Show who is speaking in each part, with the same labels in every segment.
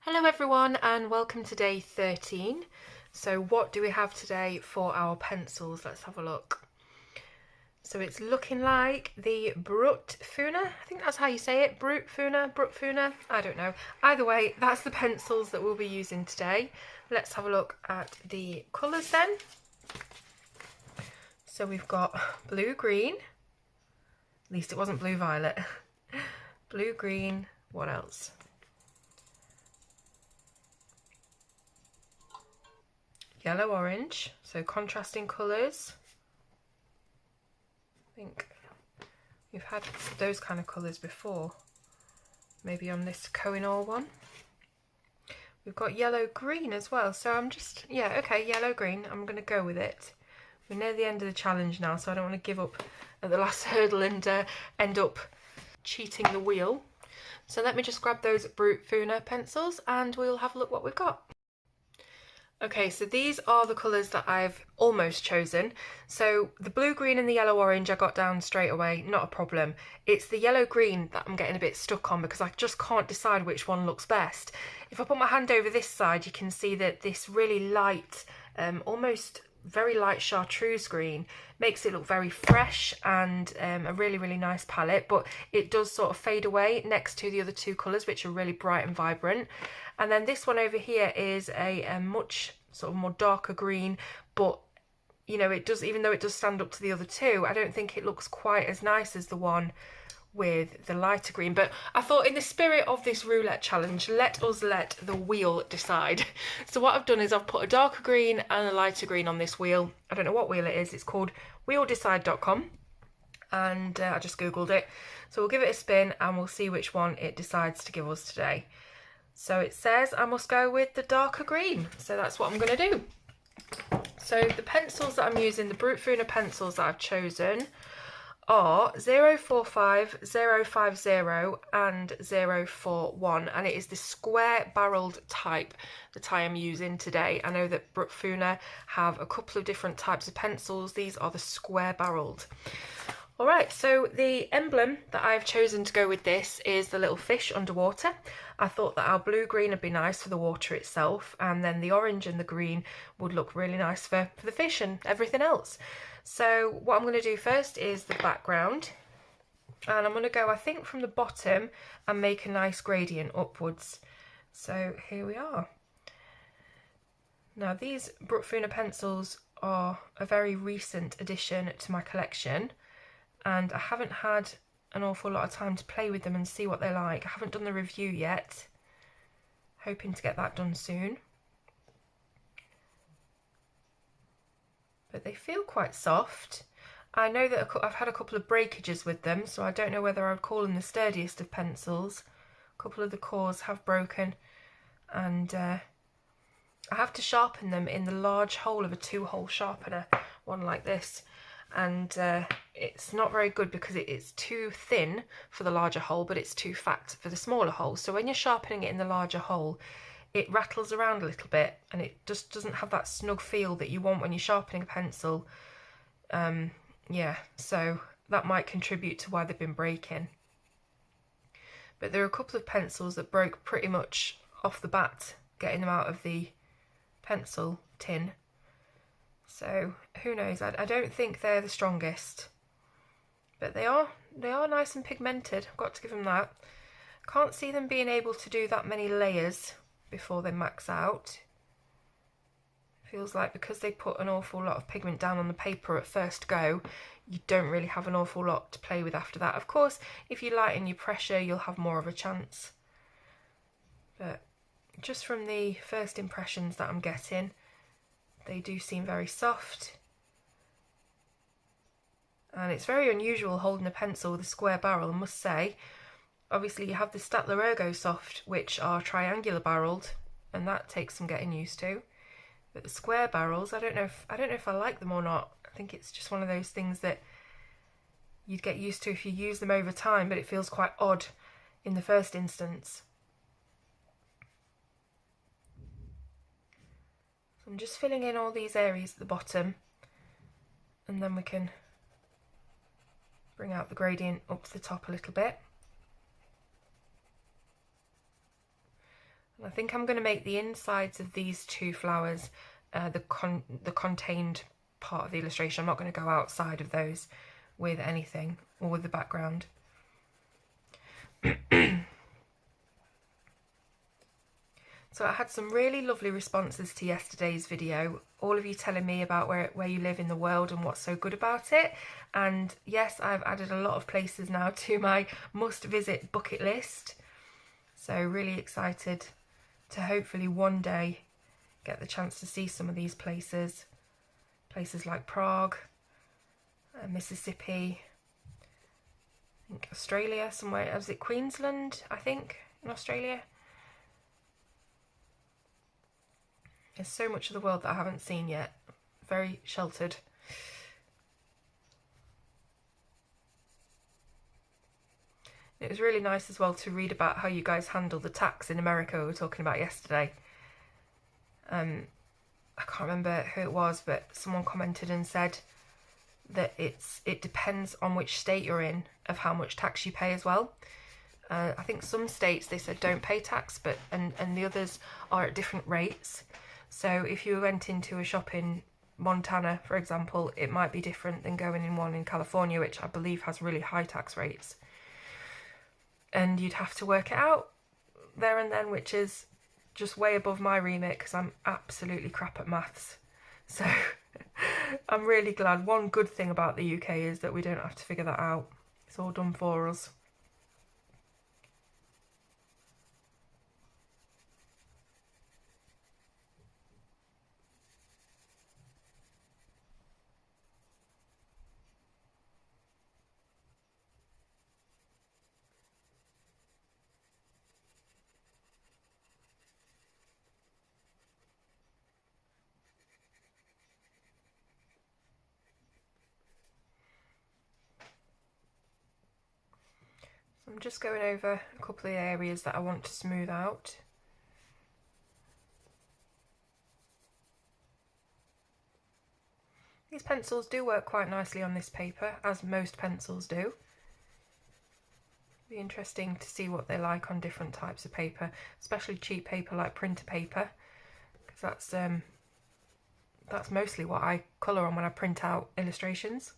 Speaker 1: Hello everyone and welcome to day 13. So what do we have today for our pencils? Let's have a look. So it's looking like the Brutfuna, I think that's how you say it, Brutfuna, I don't know. Either way, that's the pencils that we'll be using today. Let's have a look at the colours then. So we've got blue-green, at least it wasn't blue-violet. Blue-green, what else? Yellow orange, so contrasting colours. I think we've had those kind of colours before, maybe on this Kohinoor one. We've got yellow green as well, so I'm just, yeah, okay, yellow green, I'm going to go with it. We're near the end of the challenge now, so I don't want to give up at the last hurdle and end up cheating the wheel. So let me just grab those Brutfuna pencils and we'll have a look what we've got. Okay, so these are the colours that I've almost chosen. So the blue, green and the yellow orange I got down straight away, not a problem. It's the yellow green that I'm getting a bit stuck on because I just can't decide which one looks best. If I put my hand over this side, you can see that this really light, almost very light chartreuse green makes it look very fresh and a really nice palette, but it does sort of fade away next to the other two colours, which are really bright and vibrant. And then this one over here is a much sort of more darker green, but you know, it does, even though it does stand up to the other two, I don't think it looks quite as nice as the one with the lighter green. But I thought in the spirit of this roulette challenge, let the wheel decide. So what I've done is I've put a darker green and a lighter green on this wheel. I don't know what wheel it is. It's called wheeldecide.com and I just googled it. So we'll give it a spin and we'll see which one it decides to give us today. So it says I must go with the darker green. So that's what I'm going to do. So the pencils that I'm using, the Brutfuna pencils that I've chosen, are 045, 050 and 041, and it is the square barreled type that I am using today. I know that Brutfuna have a couple of different types of pencils. These are the square barreled. Alright, so the emblem that I've chosen to go with this is the little fish underwater. I thought that our blue-green would be nice for the water itself, and then the orange and the green would look really nice for the fish and everything else. So what I'm going to do first is the background, and I'm going to go, I think, from the bottom and make a nice gradient upwards. So here we are. Now these Brutfuna pencils are a very recent addition to my collection, and I haven't had an awful lot of time to play with them and see what they're like. I haven't done the review yet, hoping to get that done soon. But they feel quite soft. I know that I've had a couple of breakages with them, so I don't know whether I would call them the sturdiest of pencils. A couple of the cores have broken, and I have to sharpen them in the large hole of a 2-hole sharpener, one like this. And it's not very good because it's too thin for the larger hole, but it's too fat for the smaller hole. So when you're sharpening it in the larger hole, it rattles around a little bit and it just doesn't have that snug feel that you want when you're sharpening a pencil. Yeah, so that might contribute to why they've been breaking. But there are a couple of pencils that broke pretty much off the bat, getting them out of the pencil tin. So who knows, I don't think they're the strongest, but they are nice and pigmented. I've got to give them that. Can't see them being able to do that many layers before they max out. Feels like because they put an awful lot of pigment down on the paper at first go, you don't really have an awful lot to play with after that. Of course, if you lighten your pressure, you'll have more of a chance. But just from the first impressions that I'm getting, they do seem very soft. And it's very unusual holding a pencil with a square barrel, I must say. Obviously you have the Staedtler Ergo Soft, which are triangular barreled, and that takes some getting used to. But the square barrels, I don't know if I like them or not. I think it's just one of those things that you'd get used to if you use them over time, but it feels quite odd in the first instance. So I'm just filling in all these areas at the bottom, and then we can bring out the gradient up to the top a little bit. I think I'm going to make the insides of these two flowers the contained part of the illustration. I'm not going to go outside of those with anything or with the background. So I had some really lovely responses to yesterday's video, all of you telling me about where you live in the world and what's so good about it. And yes, I've added a lot of places now to my must visit bucket list. So really excited to hopefully one day get the chance to see some of these places. Places like Prague, Mississippi, I think Australia somewhere. Was it Queensland, I think, in Australia? There's so much of the world that I haven't seen yet. Very sheltered. It was really nice as well to read about how you guys handle the tax in America we were talking about yesterday. I can't remember who it was, but someone commented and said that it depends on which state you're in of how much tax you pay as well. I think some states they said don't pay tax, but and the others are at different rates. So if you went into a shop in Montana, for example, it might be different than going in one in California, which I believe has really high tax rates. And you'd have to work it out there and then, which is just way above my remit because I'm absolutely crap at maths. So I'm really glad. One good thing about the UK is that we don't have to figure that out. It's all done for us. I'm just going over a couple of areas that I want to smooth out. These pencils do work quite nicely on this paper, as most pencils do. Be interesting to see what they're like on different types of paper, especially cheap paper like printer paper, because that's mostly what I colour on when I print out illustrations.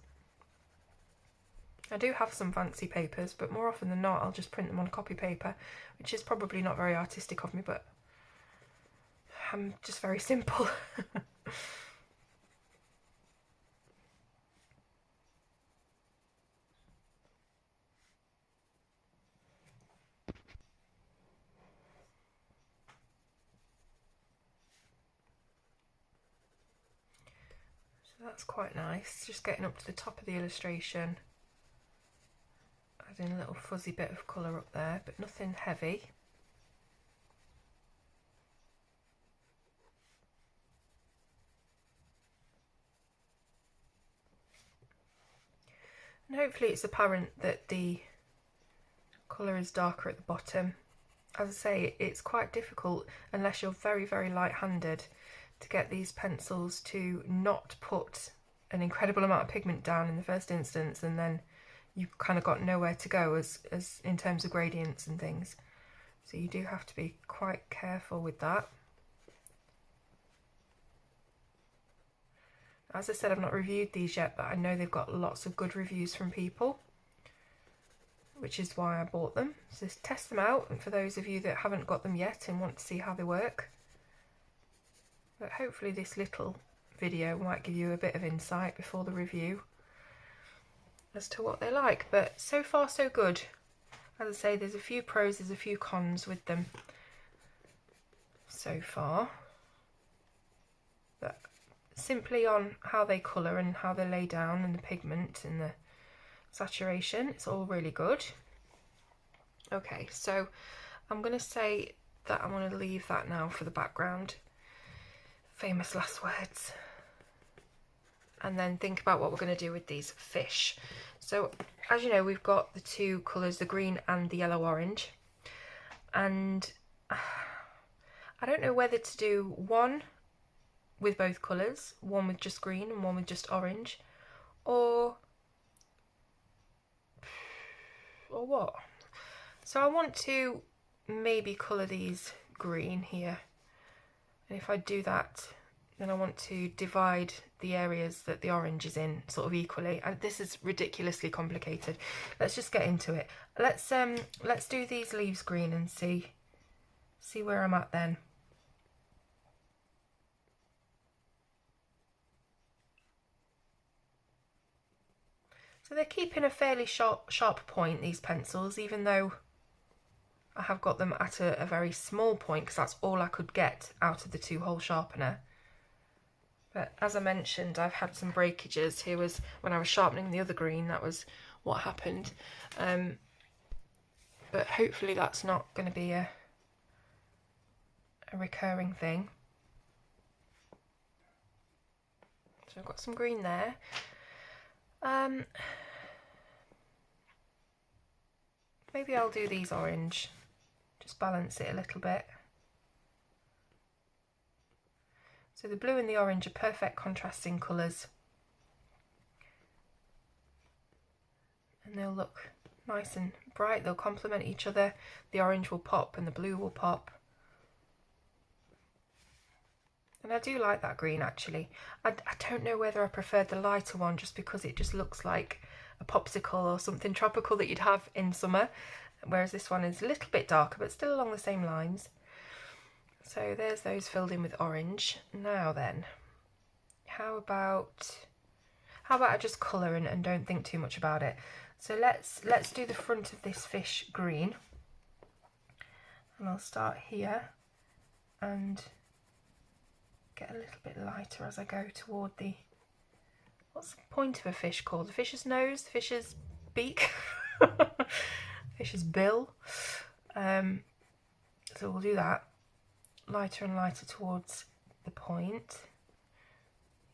Speaker 1: I do have some fancy papers, but more often than not I'll just print them on copy paper, which is probably not very artistic of me, but I'm just very simple. So that's quite nice, just getting up to the top of the illustration. Adding a little fuzzy bit of colour up there, but nothing heavy. And hopefully it's apparent that the colour is darker at the bottom. As I say, it's quite difficult unless you're very, very light-handed to get these pencils to not put an incredible amount of pigment down in the first instance, and then you've kind of got nowhere to go as in terms of gradients and things. So you do have to be quite careful with that. As I said, I've not reviewed these yet, but I know they've got lots of good reviews from people, which is why I bought them. So just test them out, and for those of you that haven't got them yet and want to see how they work. But hopefully this little video might give you a bit of insight before the review as to what they're like. But so far so good. As I say, there's a few pros, there's a few cons with them so far. But simply on how they colour and how they lay down and the pigment and the saturation, it's all really good. Okay, so I'm going to say that I'm going to leave that now for the background. Famous last words. And then think about what we're going to do with these fish. So as you know, we've got the two colours, the green and the yellow orange, and I don't know whether to do one with both colours, one with just green and one with just orange, or what. So I want to maybe colour these green here. And if I do that, then I want to divide the areas that the orange is in sort of equally. And this is ridiculously complicated. Let's just get into it. Let's do these leaves green and see where I'm at then. So they're keeping a fairly sharp point, these pencils, even though I have got them at a very small point, because that's all I could get out of the 2-hole sharpener. But as I mentioned, I've had some breakages. Here was when I was sharpening the other green, that was what happened. But hopefully that's not going to be a recurring thing. So I've got some green there. Maybe I'll do these orange, just balance it a little bit. So the blue and the orange are perfect contrasting colours, and they'll look nice and bright. They'll complement each other. The orange will pop and the blue will pop. And I do like that green actually. I don't know whether I preferred the lighter one just because it just looks like a popsicle or something tropical that you'd have in summer, whereas this one is a little bit darker but still along the same lines. So there's those filled in with orange. Now then, how about I just colour and don't think too much about it. So let's do the front of this fish green, and I'll start here and get a little bit lighter as I go toward the, what's the point of a fish called? The fish's nose, the fish's beak, fish's bill. So we'll do that, lighter and lighter towards the point.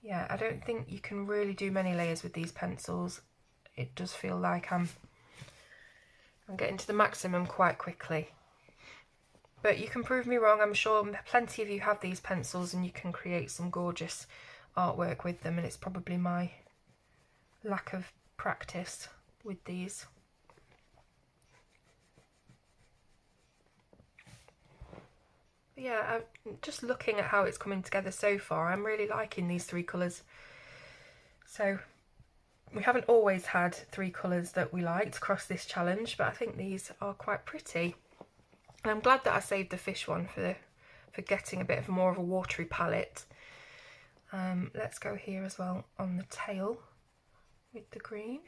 Speaker 1: Yeah, I don't think you can really do many layers with these pencils. It does feel like I'm getting to the maximum quite quickly. But you can prove me wrong. I'm sure plenty of you have these pencils and you can create some gorgeous artwork with them, and it's probably my lack of practice with these. But yeah, just looking at how it's coming together so far, I'm really liking these 3 colours. So we haven't always had 3 colours that we liked across this challenge, but I think these are quite pretty. And I'm glad that I saved the fish one for getting a bit of more of a watery palette. Let's go here as well on the tail with the green.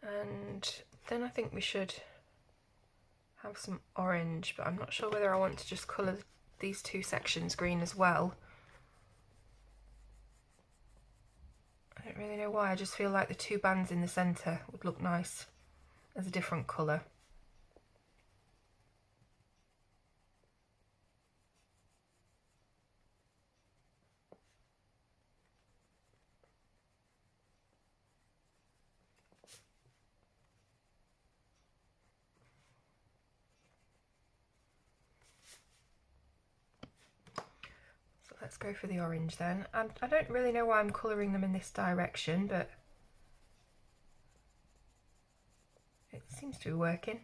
Speaker 1: And then I think we should have some orange, but I'm not sure whether I want to just colour these 2 sections green as well. I don't really know why, I just feel like the 2 bands in the centre would look nice as a different colour. Let's go for the orange then. And I don't really know why I'm colouring them in this direction, but it seems to be working.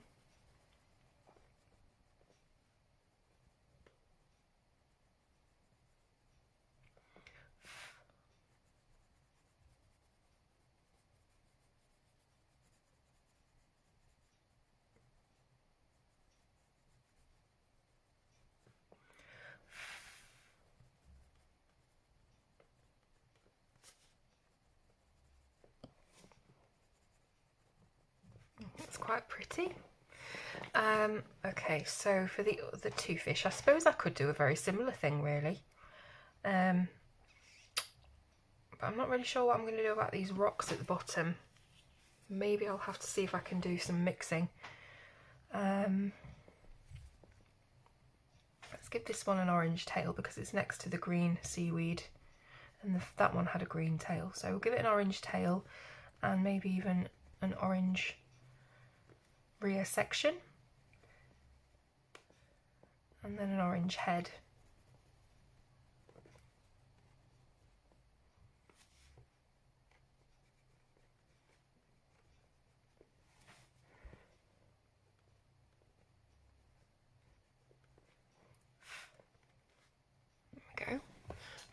Speaker 1: It's quite pretty. Okay, so for the 2 fish, I suppose I could do a very similar thing really. But I'm not really sure what I'm going to do about these rocks at the bottom. Maybe I'll have to see if I can do some mixing. Let's give this one an orange tail because it's next to the green seaweed, and that one had a green tail. So we'll give it an orange tail and maybe even an orange rear section, and then an orange head.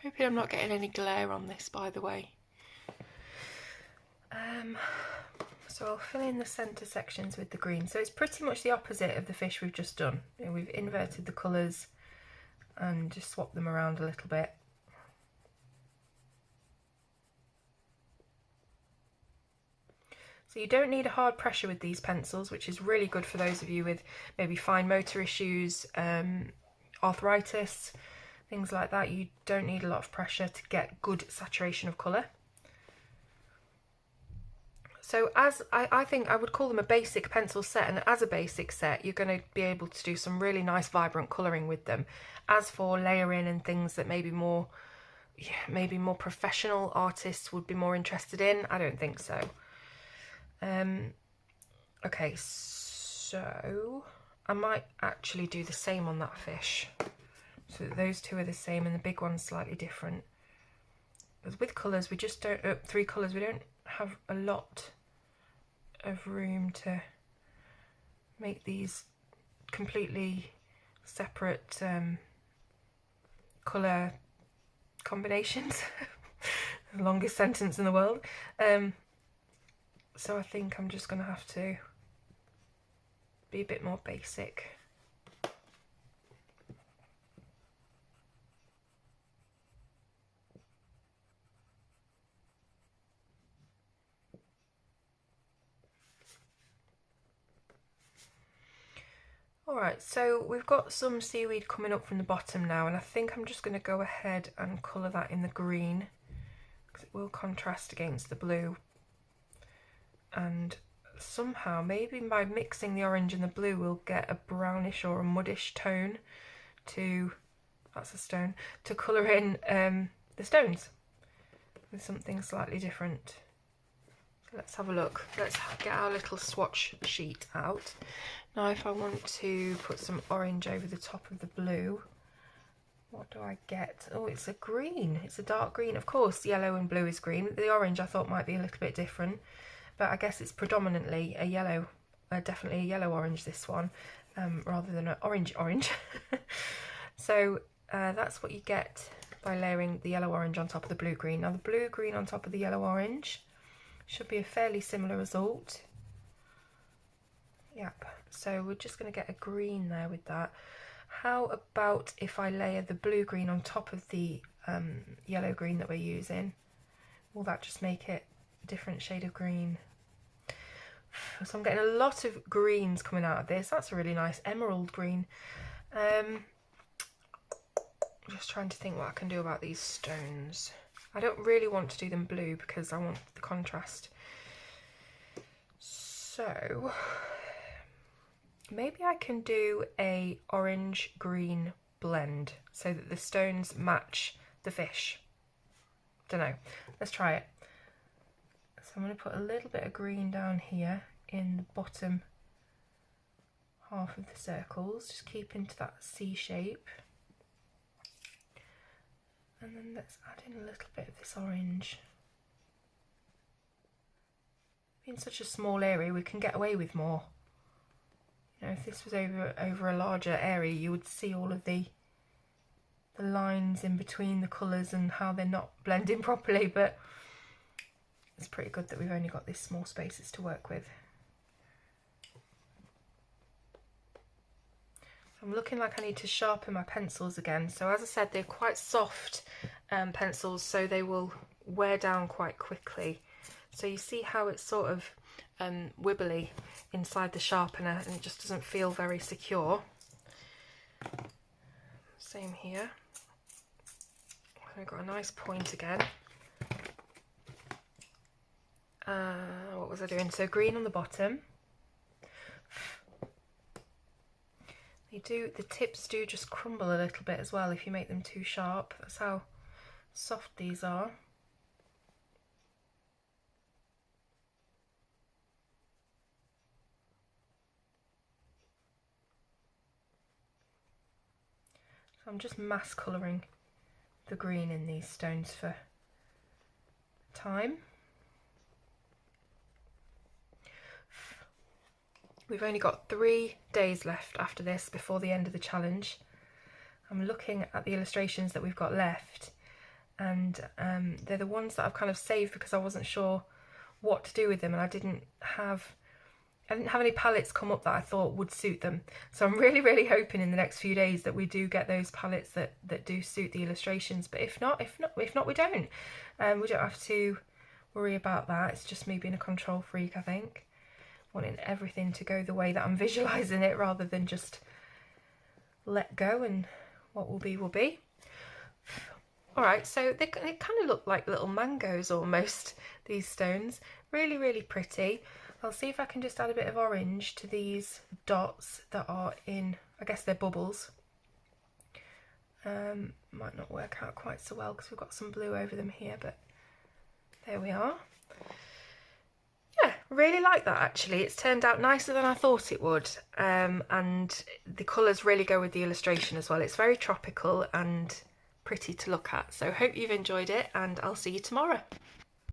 Speaker 1: Hoping I'm not getting any glare on this, by the way. So I'll fill in the centre sections with the green. So it's pretty much the opposite of the fish we've just done. You know, we've inverted the colours and just swapped them around a little bit. So you don't need a hard pressure with these pencils, which is really good for those of you with maybe fine motor issues, arthritis, things like that. You don't need a lot of pressure to get good saturation of colour. So as I think I would call them a basic pencil set, and as a basic set you're going to be able to do some really nice vibrant colouring with them. As for layering and things that maybe more professional artists would be more interested in, I don't think so. Okay, so I might actually do the same on that fish, so that those two are the same and the big one's slightly different. Because with colours, we just don't, 3 colours, we don't have a lot of room to make these completely separate colour combinations. The longest sentence in the world. So I think I'm just going to have to be a bit more basic. Alright, so we've got some seaweed coming up from the bottom now, and I think I'm just going to go ahead and colour that in the green, because it will contrast against the blue. And somehow, maybe by mixing the orange and the blue, we'll get a brownish or a muddish tone to, that's a stone, to colour in the stones with something slightly different. So let's have a look. Let's get our little swatch sheet out. Now if I want to put some orange over the top of the blue, what do I get? Oh, it's a green. It's a dark green. Of course, yellow and blue is green. The orange I thought might be a little bit different, but I guess it's predominantly a yellow, definitely a yellow-orange, this one, rather than an orange-orange. So that's what you get by layering the yellow-orange on top of the blue-green. Now the blue-green on top of the yellow-orange should be a fairly similar result. Yep, so we're just going to get a green there with that. How about if I layer the blue-green on top of the yellow-green that we're using? Will that just make it a different shade of green? So I'm getting a lot of greens coming out of this. That's a really nice emerald green. Just trying to think what I can do about these stones. I don't really want to do them blue because I want the contrast. So maybe I can do a orange-green blend so that the stones match the fish. Don't know. Let's try it. So I'm going to put a little bit of green down here in the bottom half of the circles, just keep into that C shape. And then let's add in a little bit of this orange. In such a small area, we can get away with more. You know, if this was over a larger area, you would see all of the lines in between the colours and how they're not blending properly, but it's pretty good that we've only got these small spaces to work with. I'm looking like I need to sharpen my pencils again. So as I said, they're quite soft pencils, so they will wear down quite quickly. So you see how it's sort of wibbly inside the sharpener, and it just doesn't feel very secure. Same here. I've got a nice point again. What was I doing? So green on the bottom. The tips do just crumble a little bit as well if you make them too sharp. That's how soft these are. So I'm just mass colouring the green in these stones for time. We've only got 3 days left after this before the end of the challenge. I'm looking at the illustrations that we've got left, and they're the ones that I've kind of saved because I wasn't sure what to do with them, and I didn't have any palettes come up that I thought would suit them. So I'm really, really hoping in the next few days that we do get those palettes that do suit the illustrations. But if not, we don't. We don't have to worry about that. It's just me being a control freak, I think, wanting everything to go the way that I'm visualising it rather than just let go and what will be will be. Alright, so they kind of look like little mangoes almost, these stones. Really, really pretty. I'll see if I can just add a bit of orange to these dots that are in, I guess they're bubbles. Might not work out quite so well because we've got some blue over them here, but there we are. Yeah, really like that actually. It's turned out nicer than I thought it would, and the colours really go with the illustration as well. It's very tropical and pretty to look at. So hope you've enjoyed it, and I'll see you tomorrow.